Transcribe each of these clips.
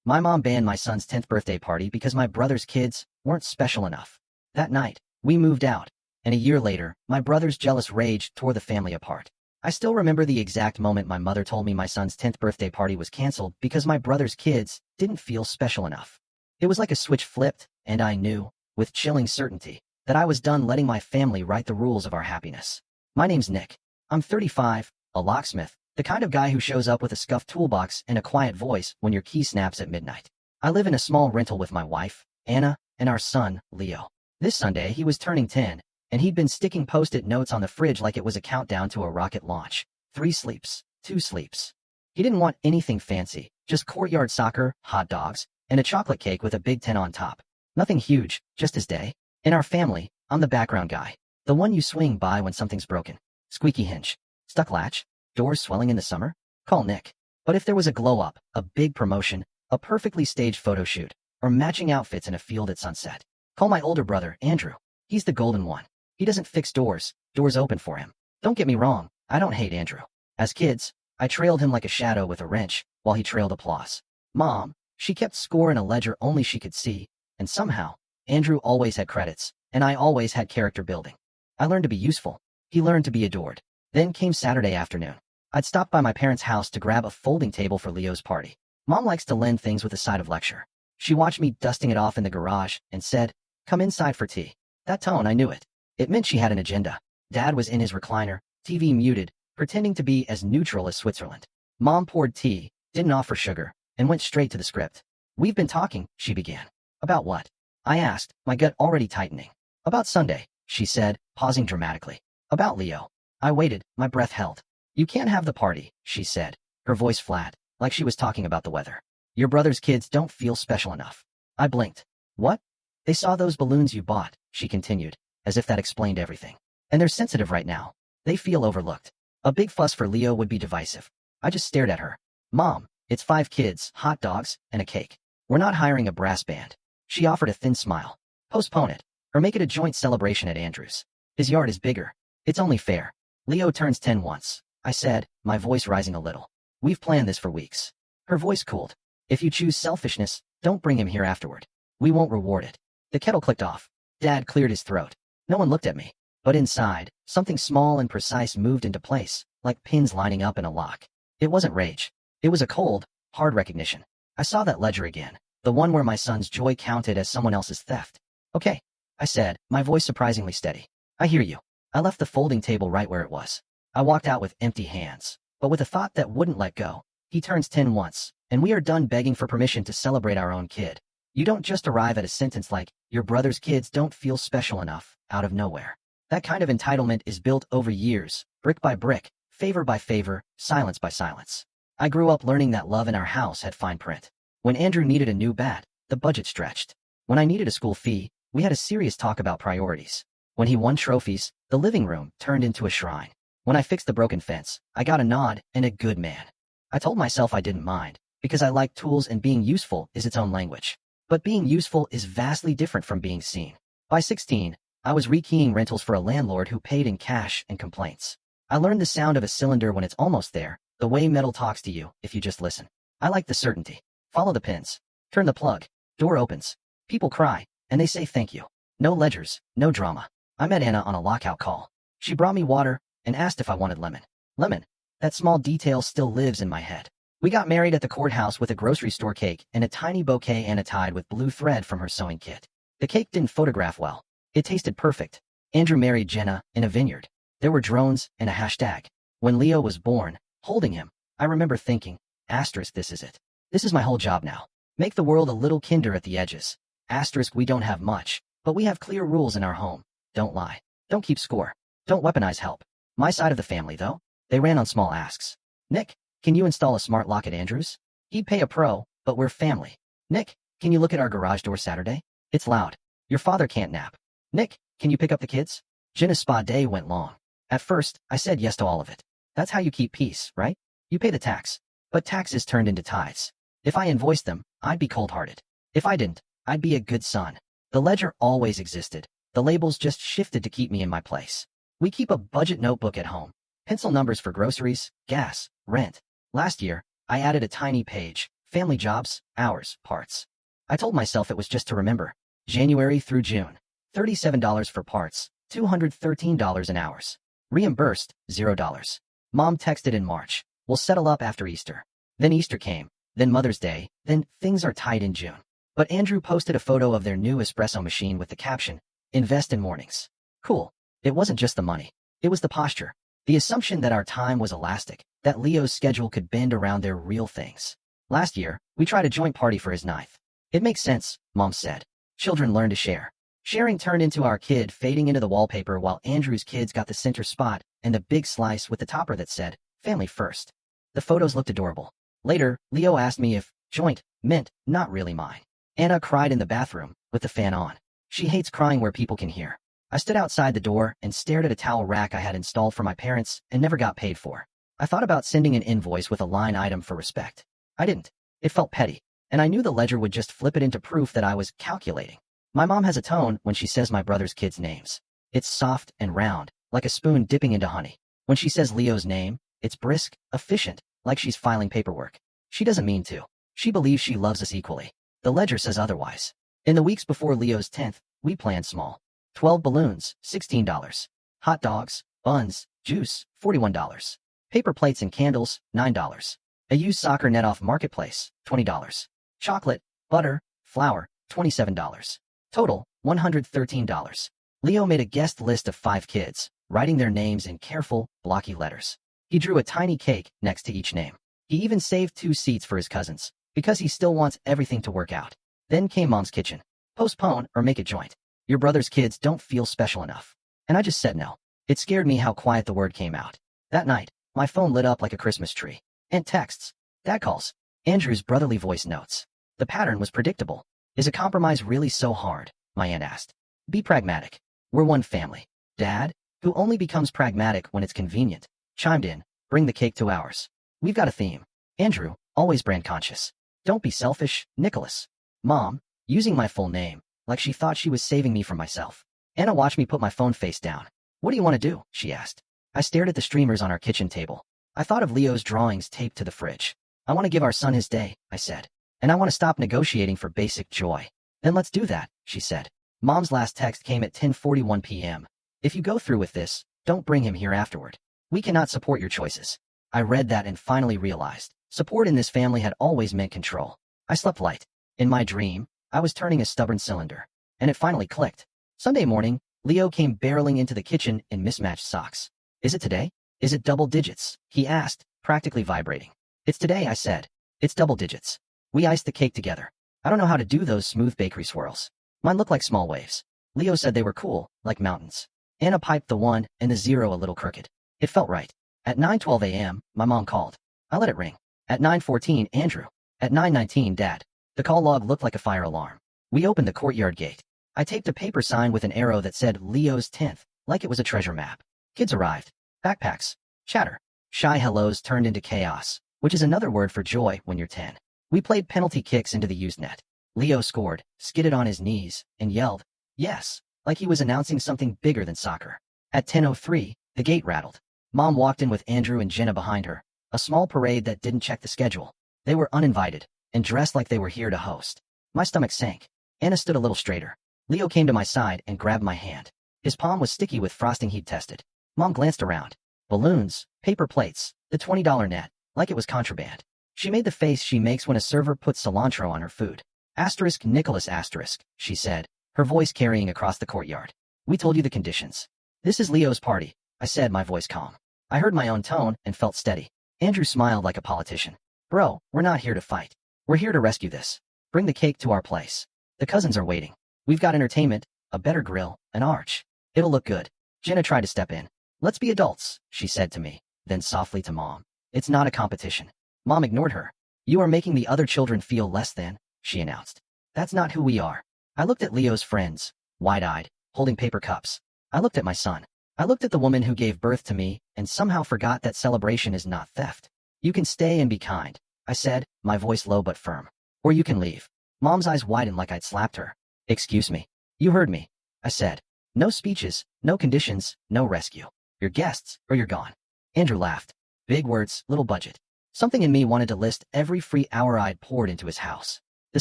My mom banned my son's 10th birthday party because my brother's kids weren't special enough. That night, we moved out, and a year later, my brother's jealous rage tore the family apart. I still remember the exact moment my mother told me my son's 10th birthday party was canceled because my brother's kids didn't feel special enough. It was like a switch flipped, and I knew, with chilling certainty, that I was done letting my family write the rules of our happiness. My name's Nick. I'm 35, a locksmith, the kind of guy who shows up with a scuffed toolbox and a quiet voice when your key snaps at midnight. I live in a small rental with my wife, Anna, and our son, Leo. This Sunday, he was turning 10, and he'd been sticking post-it notes on the fridge like it was a countdown to a rocket launch. 3 sleeps, 2 sleeps. He didn't want anything fancy, just courtyard soccer, hot dogs, and a chocolate cake with a Big 10 on top. Nothing huge, just his day. In our family, I'm the background guy. The one you swing by when something's broken. Squeaky hinge. Stuck latch. Doors swelling in the summer? Call Nick. But if there was a glow-up, a big promotion, a perfectly staged photo shoot, or matching outfits in a field at sunset, call my older brother, Andrew. He's the golden one. He doesn't fix doors. Doors open for him. Don't get me wrong, I don't hate Andrew. As kids, I trailed him like a shadow with a wrench, while he trailed applause. Mom, she kept score in a ledger only she could see, and somehow, Andrew always had credits, and I always had character building. I learned to be useful. He learned to be adored. Then came Saturday afternoon. I'd stopped by my parents' house to grab a folding table for Leo's party. Mom likes to lend things with a side of lecture. She watched me dusting it off in the garage and said, "Come inside for tea." That tone, I knew it. It meant she had an agenda. Dad was in his recliner, TV muted, pretending to be as neutral as Switzerland. Mom poured tea, didn't offer sugar, and went straight to the script. "We've been talking," she began. "About what?" I asked, my gut already tightening. "About Sunday," she said, pausing dramatically. "About Leo." I waited, my breath held. "You can't have the party," she said, her voice flat, like she was talking about the weather. "Your brother's kids don't feel special enough." I blinked. "What?" "They saw those balloons you bought," she continued, as if that explained everything. "And they're sensitive right now. They feel overlooked. A big fuss for Leo would be divisive." I just stared at her. "Mom, it's 5 kids, hot dogs, and a cake. We're not hiring a brass band." She offered a thin smile. "Postpone it, or make it a joint celebration at Andrew's. His yard is bigger. It's only fair. Leo turns 10 once," I said, my voice rising a little. "We've planned this for weeks." Her voice cooled. "If you choose selfishness, don't bring him here afterward. We won't reward it." The kettle clicked off. Dad cleared his throat. No one looked at me. But inside, something small and precise moved into place, like pins lining up in a lock. It wasn't rage. It was a cold, hard recognition. I saw that ledger again, the one where my son's joy counted as someone else's theft. "Okay," I said, my voice surprisingly steady. "I hear you." I left the folding table right where it was. I walked out with empty hands, but with a thought that wouldn't let go. He turns 10 once, and we are done begging for permission to celebrate our own kid. You don't just arrive at a sentence like, "Your brother's kids don't feel special enough," out of nowhere. That kind of entitlement is built over years, brick by brick, favor by favor, silence by silence. I grew up learning that love in our house had fine print. When Andrew needed a new bat, the budget stretched. When I needed a school fee, we had a serious talk about priorities. When he won trophies, the living room turned into a shrine. When I fixed the broken fence, I got a nod and a good man. I told myself I didn't mind, because I like tools and being useful is its own language. But being useful is vastly different from being seen. By 16, I was rekeying rentals for a landlord who paid in cash and complaints. I learned the sound of a cylinder when it's almost there, the way metal talks to you if you just listen. I like the certainty. Follow the pins. Turn the plug. Door opens. People cry, and they say thank you. No ledgers, no drama. I met Anna on a lockout call. She brought me water and asked if I wanted lemon. Lemon. That small detail still lives in my head. We got married at the courthouse with a grocery store cake and a tiny bouquet Anna tied with blue thread from her sewing kit. The cake didn't photograph well. It tasted perfect. Andrew married Jenna in a vineyard. There were drones and a hashtag. When Leo was born, holding him, I remember thinking, asterisk, this is it. This is my whole job now. Make the world a little kinder at the edges. Asterisk, we don't have much, but we have clear rules in our home. Don't lie. Don't keep score. Don't weaponize help. My side of the family, though, they ran on small asks. "Nick, can you install a smart lock at Andrews?" He'd pay a pro, but we're family. "Nick, can you look at our garage door Saturday? It's loud. Your father can't nap." "Nick, can you pick up the kids?" Jenna's spa day went long. At first, I said yes to all of it. That's how you keep peace, right? You pay the tax. But taxes turned into tithes. If I invoiced them, I'd be cold-hearted. If I didn't, I'd be a good son. The ledger always existed. The labels just shifted to keep me in my place. We keep a budget notebook at home. Pencil numbers for groceries, gas, rent. Last year, I added a tiny page, Family jobs, hours, parts. I told myself it was just to remember. January through June. $37 for parts, $213 in hours. Reimbursed, $0. Mom texted in March. We'll settle up after Easter. Then Easter came. Then Mother's Day. Then things are tight in June. But Andrew posted a photo of their new espresso machine with the caption, "Invest in mornings." Cool. It wasn't just the money. It was the posture. The assumption that our time was elastic, that Leo's schedule could bend around their real things. Last year, we tried a joint party for his 9th. It makes sense, Mom said. Children learn to share. Sharing turned into our kid fading into the wallpaper while Andrew's kids got the center spot and the big slice with the topper that said, "Family first." The photos looked adorable. Later, Leo asked me if joint meant not really mine. Anna cried in the bathroom, with the fan on. She hates crying where people can hear. I stood outside the door and stared at a towel rack I had installed for my parents and never got paid for. I thought about sending an invoice with a line item for respect. I didn't. It felt petty, and I knew the ledger would just flip it into proof that I was calculating. My mom has a tone when she says my brother's kids' names. It's soft and round, like a spoon dipping into honey. When she says Leo's name, it's brisk, efficient, like she's filing paperwork. She doesn't mean to. She believes she loves us equally. The ledger says otherwise. In the weeks before Leo's 10th, we planned small. 12 balloons, $16. Hot dogs, buns, juice, $41. Paper plates and candles, $9. A used soccer net off Marketplace, $20. Chocolate, butter, flour, $27. Total, $113. Leo made a guest list of 5 kids, writing their names in careful, blocky letters. He drew a tiny cake next to each name. He even saved 2 seats for his cousins, because he still wants everything to work out. Then came Mom's kitchen. Postpone or make a joint. Your brother's kids don't feel special enough. And I just said no. It scared me how quiet the word came out. That night, my phone lit up like a Christmas tree. And texts. Dad calls. Andrew's brotherly voice notes. The pattern was predictable. Is a compromise really so hard? My aunt asked. Be pragmatic. We're one family. Dad, who only becomes pragmatic when it's convenient, chimed in. Bring the cake to ours. We've got a theme. Andrew, always brand conscious. Don't be selfish, Nicholas. Mom, using my full name, like she thought she was saving me from myself. Anna watched me put my phone face down. What do you want to do? She asked. I stared at the streamers on our kitchen table. I thought of Leo's drawings taped to the fridge. I want to give our son his day, I said. And I want to stop negotiating for basic joy. Then let's do that, she said. Mom's last text came at 10:41 p.m. If you go through with this, don't bring him here afterward. We cannot support your choices. I read that and finally realized, support in this family had always meant control. I slept light. In my dream, I was turning a stubborn cylinder. And it finally clicked. Sunday morning, Leo came barreling into the kitchen in mismatched socks. Is it today? Is it double digits? He asked, practically vibrating. It's today, I said. It's double digits. We iced the cake together. I don't know how to do those smooth bakery swirls. Mine look like small waves. Leo said they were cool, like mountains. Anna piped the 1 and the 0 a little crooked. It felt right. At 9:12 a.m., my mom called. I let it ring. At 9:14, Andrew. At 9:19, Dad. The call log looked like a fire alarm. We opened the courtyard gate. I taped a paper sign with an arrow that said Leo's 10th, like it was a treasure map. Kids arrived. Backpacks. Chatter. Shy hellos turned into chaos, which is another word for joy when you're 10. We played penalty kicks into the used net. Leo scored, skidded on his knees, and yelled, yes, like he was announcing something bigger than soccer. At 10:03, the gate rattled. Mom walked in with Andrew and Jenna behind her, a small parade that didn't check the schedule. They were uninvited, and dressed like they were here to host. My stomach sank. Anna stood a little straighter. Leo came to my side and grabbed my hand. His palm was sticky with frosting he'd tested. Mom glanced around. Balloons, paper plates, the $20 net, like it was contraband. She made the face she makes when a server puts cilantro on her food. Asterisk Nicholas asterisk, she said, her voice carrying across the courtyard. We told you the conditions. This is Leo's party, I said, my voice calm. I heard my own tone and felt steady. Andrew smiled like a politician. Bro, we're not here to fight. We're here to rescue this. Bring the cake to our place. The cousins are waiting. We've got entertainment, a better grill, an arch. It'll look good. Jenna tried to step in. Let's be adults, she said to me, then softly to Mom. It's not a competition. Mom ignored her. You are making the other children feel less than, she announced. That's not who we are. I looked at Leo's friends, wide-eyed, holding paper cups. I looked at my son. I looked at the woman who gave birth to me and somehow forgot that celebration is not theft. You can stay and be kind, I said, my voice low but firm. Or you can leave. Mom's eyes widened like I'd slapped her. Excuse me. You heard me, I said. No speeches, no conditions, no rescue. You're guests, or you're gone. Andrew laughed. Big words, little budget. Something in me wanted to list every free hour I'd poured into his house. The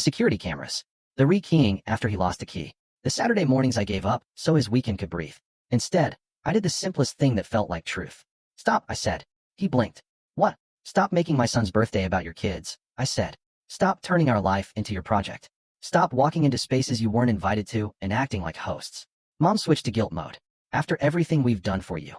security cameras. The rekeying after he lost a key. The Saturday mornings I gave up so his weekend could breathe. Instead, I did the simplest thing that felt like truth. Stop, I said. He blinked. What? Stop making my son's birthday about your kids, I said. Stop turning our life into your project. Stop walking into spaces you weren't invited to and acting like hosts. Mom switched to guilt mode. After everything we've done for you.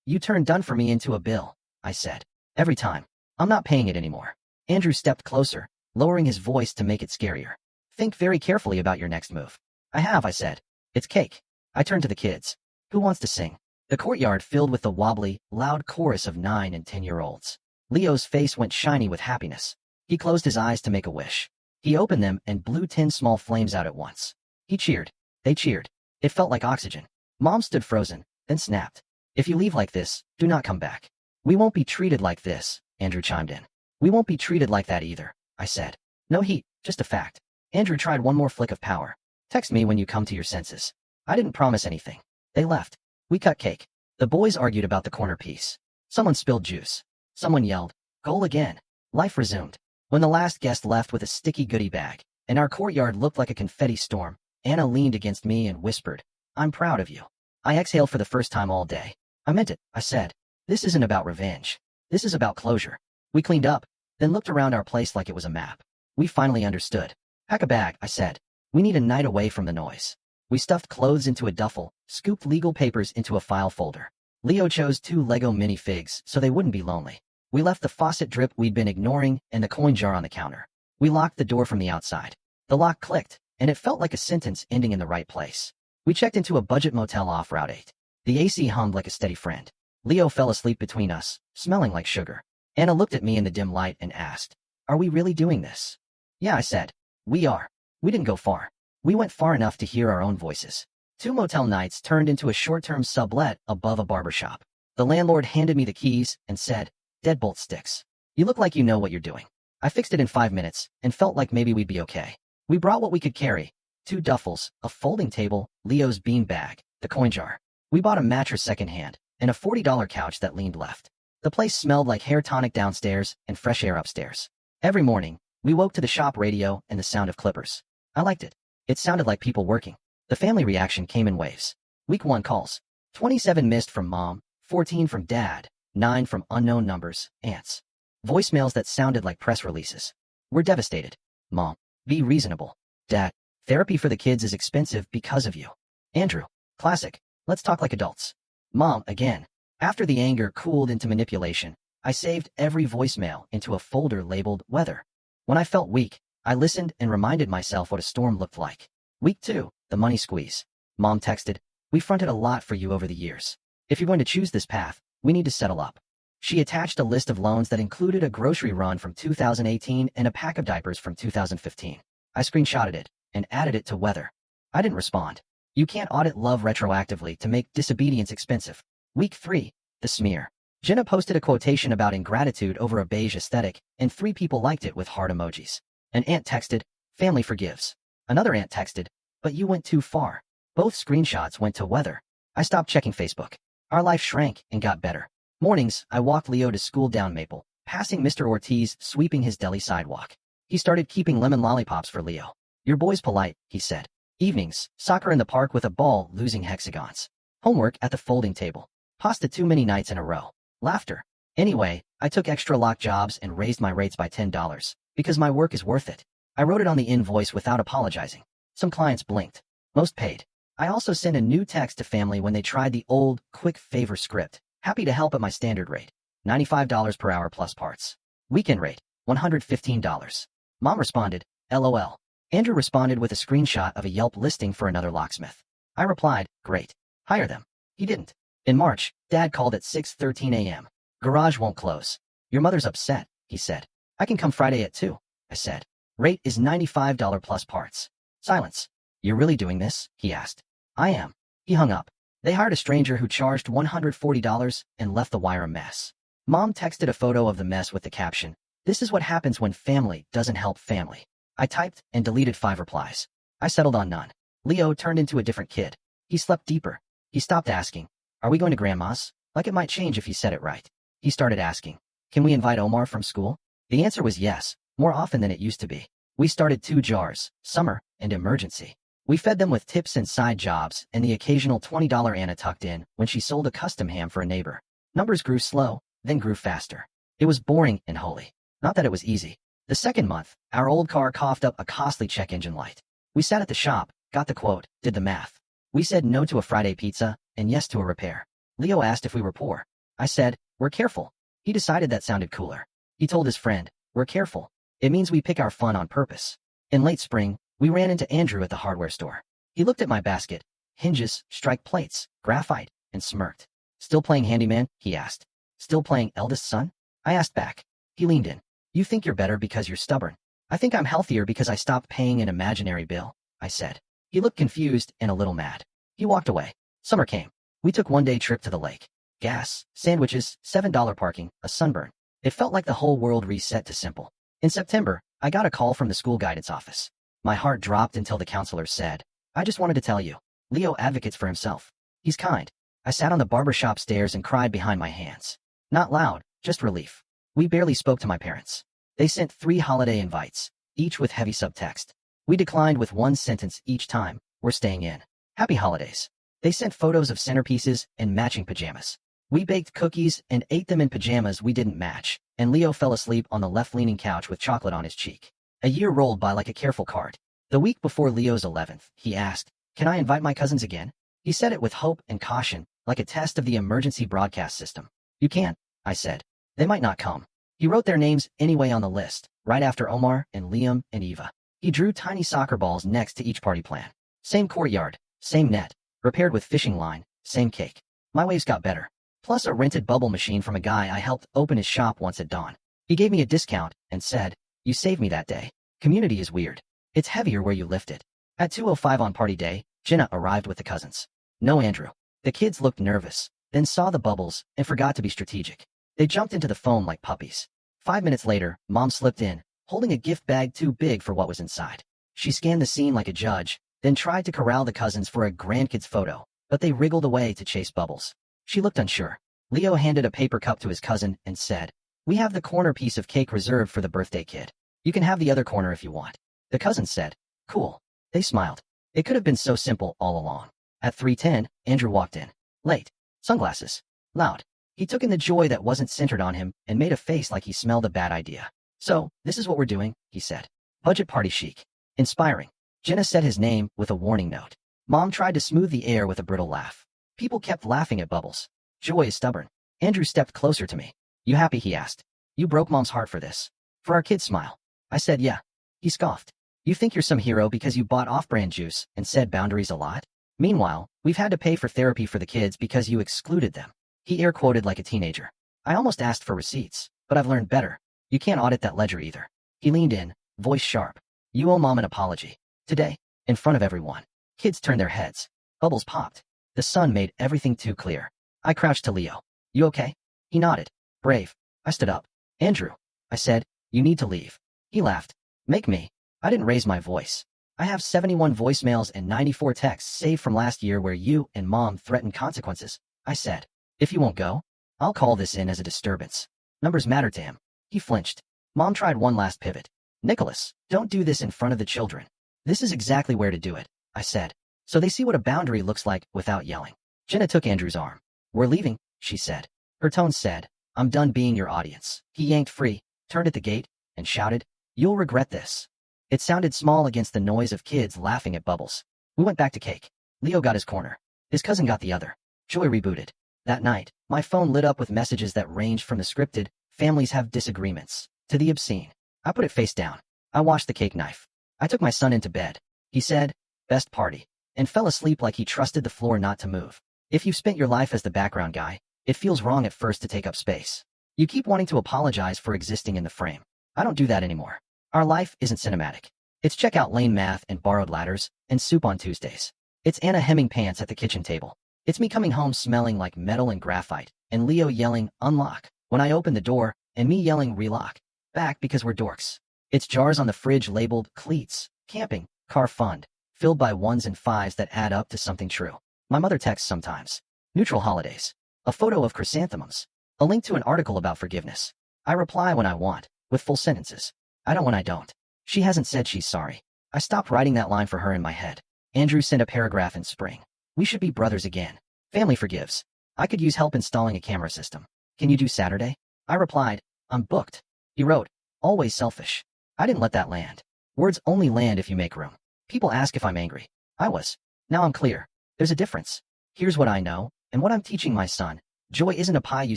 You turned done for me into a bill, I said. Every time. I'm not paying it anymore. Andrew stepped closer, lowering his voice to make it scarier. Think very carefully about your next move. I have, I said. It's cake. I turned to the kids. Who wants to sing? The courtyard filled with the wobbly, loud chorus of 9 and 10-year-olds. Leo's face went shiny with happiness. He closed his eyes to make a wish. He opened them and blew 10 small flames out at once. He cheered. They cheered. It felt like oxygen. Mom stood frozen, then snapped. If you leave like this, do not come back. We won't be treated like this, Andrew chimed in. We won't be treated like that either, I said. No heat, just a fact. Andrew tried one more flick of power. Text me when you come to your senses. I didn't promise anything. They left. We cut cake. The boys argued about the corner piece. Someone spilled juice. Someone yelled, "Goal again." Life resumed. When the last guest left with a sticky goodie bag, and our courtyard looked like a confetti storm, Anna leaned against me and whispered, "I'm proud of you." I exhaled for the first time all day. I meant it, I said. This isn't about revenge. This is about closure. We cleaned up, then looked around our place like it was a map. We finally understood. Pack a bag, I said. We need a night away from the noise. We stuffed clothes into a duffel, scooped legal papers into a file folder. Leo chose 2 Lego minifigs so they wouldn't be lonely. We left the faucet drip we'd been ignoring and the coin jar on the counter. We locked the door from the outside. The lock clicked, and it felt like a sentence ending in the right place. We checked into a budget motel off Route 8. The AC hummed like a steady friend. Leo fell asleep between us, smelling like sugar. Anna looked at me in the dim light and asked, "Are we really doing this?" "Yeah," I said. "We are." We didn't go far. We went far enough to hear our own voices. 2 motel nights turned into a short-term sublet above a barbershop. The landlord handed me the keys and said, "Deadbolt sticks. You look like you know what you're doing." I fixed it in 5 minutes and felt like maybe we'd be okay. We brought what we could carry. 2 duffels, a folding table, Leo's bean bag, the coin jar. We bought a mattress secondhand and a $40 couch that leaned left. The place smelled like hair tonic downstairs and fresh air upstairs. Every morning, we woke to the shop radio and the sound of clippers. I liked it. It sounded like people working. The family reaction came in waves. Week 1 calls. 27 missed from Mom, 14 from Dad, 9 from unknown numbers, aunts. Voicemails that sounded like press releases. "We're devastated. Mom, be reasonable. Dad, therapy for the kids is expensive because of you. Andrew, classic. Let's talk like adults. Mom, again." After the anger cooled into manipulation, I saved every voicemail into a folder labeled Weather. When I felt weak, I listened and reminded myself what a storm looked like. Week 2, the money squeeze. Mom texted, "We fronted a lot for you over the years. If you're going to choose this path, we need to settle up." She attached a list of loans that included a grocery run from 2018 and a pack of diapers from 2015. I screenshotted it and added it to Weather. I didn't respond. You can't audit love retroactively to make disobedience expensive. Week 3, the smear. Jenna posted a quotation about ingratitude over a beige aesthetic, and 3 people liked it with heart emojis. An aunt texted, "Family forgives." Another aunt texted, "But you went too far." Both screenshots went to Weather. I stopped checking Facebook. Our life shrank and got better. Mornings, I walked Leo to school down Maple, passing Mr. Ortiz sweeping his deli sidewalk. He started keeping lemon lollipops for Leo. "Your boy's polite," he said. Evenings, soccer in the park with a ball losing hexagons. Homework at the folding table. Pasta too many nights in a row. Laughter. Anyway, I took extra lock jobs and raised my rates by $10, because my work is worth it. I wrote it on the invoice without apologizing. Some clients blinked. Most paid. I also sent a new text to family when they tried the old, quick favor script. Happy to help at my standard rate. $95 per hour plus parts. Weekend rate. $115. Mom responded, "LOL." Andrew responded with a screenshot of a Yelp listing for another locksmith. I replied, "Great. Hire them." He didn't. In March, Dad called at 6:13 a.m. "Garage won't close. Your mother's upset," he said. "I can come Friday at 2, I said. "Rate is $95 plus parts." Silence. "You're really doing this?" he asked. "I am." He hung up. They hired a stranger who charged $140 and left the wire a mess. Mom texted a photo of the mess with the caption, "This is what happens when family doesn't help family." I typed and deleted 5 replies. I settled on none. Leo turned into a different kid. He slept deeper. He stopped asking, "Are we going to Grandma's?" Like it might change if he said it right. He started asking, Can we invite Omar from school? The answer was yes, more often than it used to be. We started 2 jars, summer and emergency. We fed them with tips and side jobs and the occasional $20 Anna tucked in when she sold a custom ham for a neighbor. Numbers grew slow, then grew faster. It was boring and holy. Not that it was easy. The second month, our old car coughed up a costly check engine light. We sat at the shop, got the quote, did the math. We said no to a Friday pizza and yes to a repair. Leo asked if we were poor. I said, we're careful. He decided that sounded cooler. He told his friend, we're careful. It means we pick our fun on purpose. In late spring, we ran into Andrew at the hardware store. He looked at my basket, hinges, strike plates, graphite, and smirked. Still playing handyman? He asked. Still playing eldest son? I asked back. He leaned in. You think you're better because you're stubborn. I think I'm healthier because I stopped paying an imaginary bill, I said. He looked confused and a little mad. He walked away. Summer came. We took one-day trip to the lake. Gas, sandwiches, $7 parking, a sunburn. It felt like the whole world reset to simple. In September, I got a call from the school guidance office. My heart dropped until the counselor said, I just wanted to tell you, Leo advocates for himself. He's kind. I sat on the barbershop stairs and cried behind my hands. Not loud, just relief. We barely spoke to my parents. They sent 3 holiday invites, each with heavy subtext. We declined with one sentence each time, we're staying in. Happy holidays. They sent photos of centerpieces and matching pajamas. We baked cookies and ate them in pajamas we didn't match, and Leo fell asleep on the left-leaning couch with chocolate on his cheek. A year rolled by like a careful card. The week before Leo's 11th, he asked, can I invite my cousins again? He said it with hope and caution, like a test of the emergency broadcast system. You can't, I said. They might not come. He wrote their names anyway on the list, right after Omar and Liam and Eva. He drew tiny soccer balls next to each party plan. Same courtyard, same net, repaired with fishing line, same cake. My waves got better. Plus a rented bubble machine from a guy I helped open his shop once at dawn. He gave me a discount and said, you saved me that day. Community is weird. It's heavier where you lift it. At 2:05 on party day, Jenna arrived with the cousins. No Andrew. The kids looked nervous, then saw the bubbles and forgot to be strategic. They jumped into the foam like puppies. 5 minutes later, Mom slipped in, holding a gift bag too big for what was inside. She scanned the scene like a judge, then tried to corral the cousins for a grandkid's photo, but they wriggled away to chase bubbles. She looked unsure. Leo handed a paper cup to his cousin and said, we have the corner piece of cake reserved for the birthday kid. You can have the other corner if you want. The cousin said, cool. They smiled. It could have been so simple all along. At 3:10, Andrew walked in. Late. Sunglasses. Loud. He took in the joy that wasn't centered on him and made a face like he smelled a bad idea. So, this is what we're doing, he said. Budget party chic. Inspiring. Jenna said his name with a warning note. Mom tried to smooth the air with a brittle laugh. People kept laughing at Bubbles. Joy is stubborn. Andrew stepped closer to me. You happy, he asked. You broke Mom's heart for this. For our kid's smile. I said yeah. He scoffed. You think you're some hero because you bought off-brand juice and said boundaries a lot? Meanwhile, we've had to pay for therapy for the kids because you excluded them. He air-quoted like a teenager. I almost asked for receipts, but I've learned better. You can't audit that ledger either. He leaned in, voice sharp. You owe Mom an apology. Today, in front of everyone. Kids turned their heads. Bubbles popped. The sun made everything too clear. I crouched to Leo. You okay? He nodded. Brave. I stood up. Andrew. I said, you need to leave. He laughed. Make me. I didn't raise my voice. I have 71 voicemails and 94 texts saved from last year where you and Mom threatened consequences. I said, if you won't go, I'll call this in as a disturbance. Numbers matter to him. He flinched. Mom tried one last pivot. Nicholas, don't do this in front of the children. This is exactly where to do it, I said. So they see what a boundary looks like without yelling. Jenna took Andrew's arm. We're leaving, she said. Her tone said, I'm done being your audience. He yanked free, turned at the gate, and shouted, you'll regret this. It sounded small against the noise of kids laughing at Bubbles. We went back to cake. Leo got his corner. His cousin got the other. Joy rebooted. That night, my phone lit up with messages that ranged from the scripted, families have disagreements, to the obscene. I put it face down. I washed the cake knife. I took my son into bed. He said, best party, and fell asleep like he trusted the floor not to move. If you've spent your life as the background guy, it feels wrong at first to take up space. You keep wanting to apologize for existing in the frame. I don't do that anymore. Our life isn't cinematic. It's checkout lane math and borrowed ladders, and soup on Tuesdays. It's Anna hemming pants at the kitchen table. It's me coming home smelling like metal and graphite, and Leo yelling, unlock, when I open the door, and me yelling, relock, back because we're dorks. It's jars on the fridge labeled, cleats, camping, car fund, filled by 1s and 5s that add up to something true. My mother texts sometimes. Neutral holidays. A photo of chrysanthemums. A link to an article about forgiveness. I reply when I want, with full sentences. I don't when I don't. She hasn't said she's sorry. I stopped writing that line for her in my head. Andrew sent a paragraph in spring. We should be brothers again. Family forgives. I could use help installing a camera system. Can you do Saturday? I replied, I'm booked. He wrote, always selfish. I didn't let that land. Words only land if you make room. People ask if I'm angry. I was. Now I'm clear. There's a difference. Here's what I know, and what I'm teaching my son. Joy isn't a pie you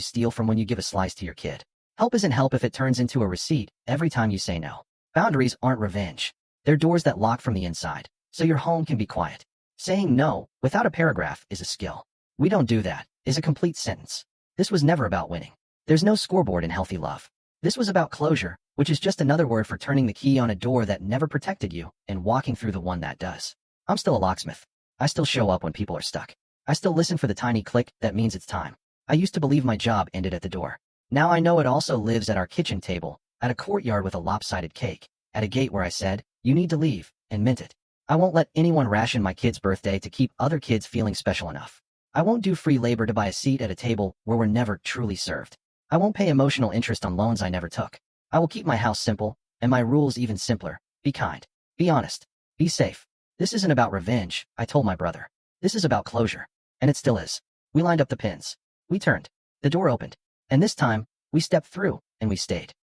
steal from when you give a slice to your kid. Help isn't help if it turns into a receipt every time you say no. Boundaries aren't revenge. They're doors that lock from the inside, so your home can be quiet. Saying no, without a paragraph, is a skill. We don't do that, is a complete sentence. This was never about winning. There's no scoreboard in healthy love. This was about closure, which is just another word for turning the key on a door that never protected you and walking through the one that does. I'm still a locksmith. I still show up when people are stuck. I still listen for the tiny click that means it's time. I used to believe my job ended at the door. Now I know it also lives at our kitchen table, at a courtyard with a lopsided cake, at a gate where I said, you need to leave, and meant it. I won't let anyone ration my kid's birthday to keep other kids feeling special enough. I won't do free labor to buy a seat at a table where we're never truly served. I won't pay emotional interest on loans I never took. I will keep my house simple, and my rules even simpler. Be kind. Be honest. Be safe. This isn't about revenge, I told my brother. This is about closure. And it still is. We lined up the pins. We turned. The door opened. And this time, we stepped through, and we stayed.